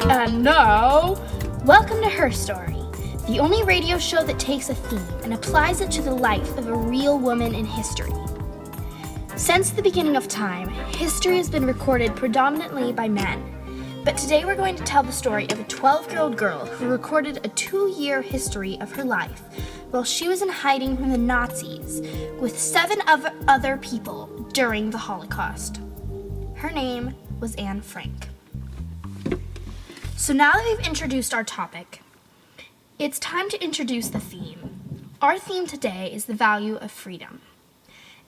And now, welcome to HerStory, the only radio show that takes a theme and applies it to the life of a real woman in history. Since the beginning of time, history has been recorded predominantly by men. But today we're going to tell the story of a 12-year-old girl who recorded a 2-year history of her life while she was in hiding from the Nazis with 7 other people during the Holocaust. Her name was Anne Frank. So now that we've introduced our topic, it's time to introduce the theme. Our theme today is the value of freedom.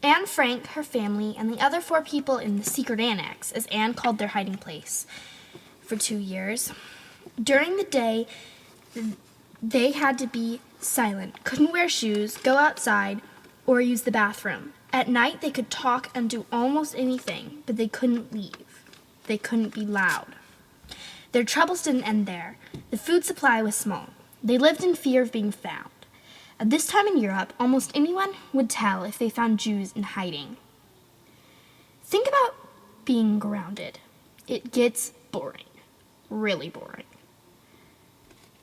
Anne Frank, her family, and the other 4 people in the secret annex, as Anne called their hiding place, for 2 years. During the day, they had to be silent, couldn't wear shoes, go outside, or use the bathroom. At night, they could talk and do almost anything, but they couldn't leave. They couldn't be loud. Their troubles didn't end there. The food supply was small. They lived in fear of being found. At this time in Europe, almost anyone would tell if they found Jews in hiding. Think about being grounded. It gets boring. Really boring.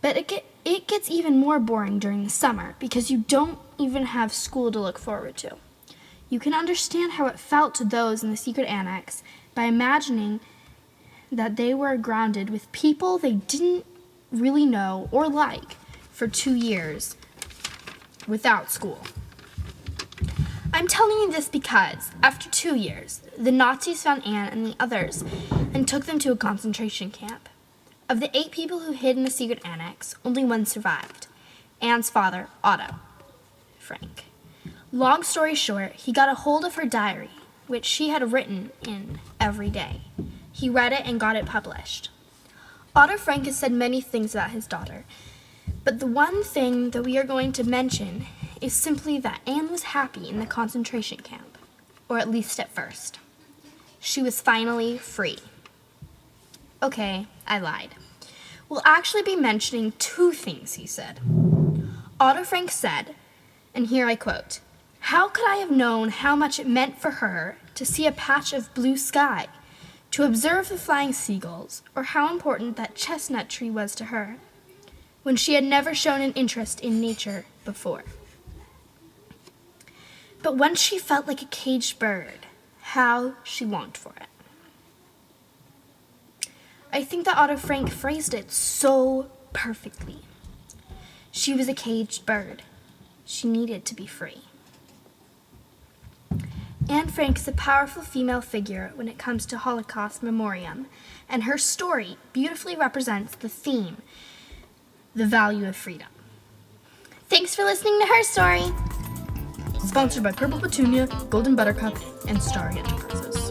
But it gets even more boring during the summer because you don't even have school to look forward to. You can understand how it felt to those in the secret annex by imagining that they were grounded with people they didn't really know or like for 2 years without school. I'm telling you this because, after 2 years, the Nazis found Anne and the others and took them to a concentration camp. Of the 8 people who hid in the secret annex, only 1 survived. Anne's father, Otto Frank. Long story short, he got a hold of her diary, which she had written in every day. He read it and got it published. Otto Frank has said many things about his daughter, but the one thing that we are going to mention is simply that Anne was happy in the concentration camp, or at least at first. She was finally free. Okay, I lied. We'll actually be mentioning 2 things he said. Otto Frank said, and here I quote, "How could I have known how much it meant for her to see a patch of blue sky, to observe the flying seagulls, or how important that chestnut tree was to her, when she had never shown an interest in nature before. But once she felt like a caged bird, how she longed for it." I think that Otto Frank phrased it so perfectly. She was a caged bird. She needed to be free. Anne Frank is a powerful female figure when it comes to Holocaust memoriam, and her story beautifully represents the theme, the value of freedom. Thanks for listening to HerStory. Sponsored by Purple Petunia, Golden Buttercup, and Starry Enterprises.